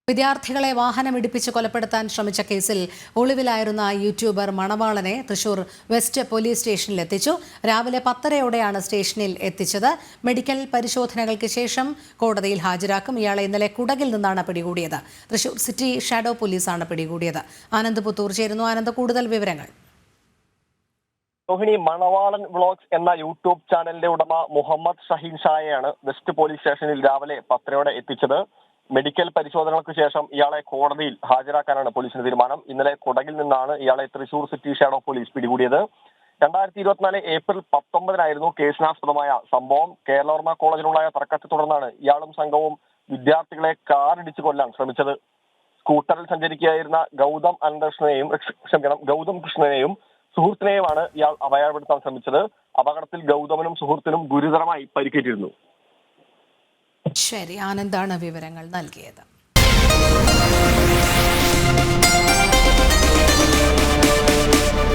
വിദ്യാർത്ഥികളെ വാഹനമിടിപ്പിച്ച് കൊലപ്പെടുത്താൻ ശ്രമിച്ച കേസിൽ ഒളിവിലായിരുന്ന യൂട്യൂബർ മണവാളനെ തൃശൂർ വെസ്റ്റ് പോലീസ് സ്റ്റേഷനിൽ എത്തിച്ചു. രാവിലെ 10:30യോടെയാണ് സ്റ്റേഷനിൽ എത്തിച്ചത്. മെഡിക്കൽ പരിശോധനകൾക്ക് ശേഷം കോടതിയിൽ ഹാജരാക്കും. ഇയാളെ ഇന്നലെ കുടകിൽ നിന്നാണ് പിടികൂടിയത്. തൃശൂർ സിറ്റി ഷാഡോ പോലീസാണ് പിടികൂടിയത്. ആനന്ദ് പുത്തൂർ ചേരുന്നു. ആനന്ദ്, കൂടുതൽ വിവരങ്ങൾ. രോഹിണി, മണവാളൻ വ്ളോഗ്സ് എന്ന യൂട്യൂബ് ചാനലിന്റെ ഉടമ മുഹമ്മദ് ഷഹീൻ ഷായെയാണ് വെസ്റ്റ് പോലീസ് സ്റ്റേഷനിൽ രാവിലെ 10:30യോടെ എത്തിച്ചത്. മെഡിക്കൽ പരിശോധനകൾക്ക് ശേഷം ഇയാളെ കോടതിയിൽ ഹാജരാക്കാനാണ് പോലീസിന്റെ തീരുമാനം. ഇന്നലെ കുടകിൽ നിന്നാണ് ഇയാളെ തൃശൂർ സിറ്റി ഷാഡോ പോലീസ് പിടികൂടിയത്. 2024 ഏപ്രിൽ 19-നായിരുന്നു കേസിനാസ്പദമായ സംഭവം. കേരളവർമ്മ കോളേജിലുണ്ടായ തർക്കത്തെ തുടർന്നാണ് ഇയാളും സംഘവും വിദ്യാർത്ഥികളെ കാറിടിച്ച് കൊല്ലാൻ ശ്രമിച്ചത്. സ്കൂട്ടറിൽ സഞ്ചരിക്കുകയായിരുന്ന ഗൗതം കൃഷ്ണനെയും സുഹൃത്തിനെയുമാണ് ഇയാൾ അപായപ്പെടുത്താൻ ശ്രമിച്ചത്. അപകടത്തിൽ ഗൗതമനും സുഹൃത്തിനും ഗുരുതരമായി പരിക്കേറ്റിരുന്നു. ശരി, ആനന്ദാണ് വിവരങ്ങൾ നൽകിയത്.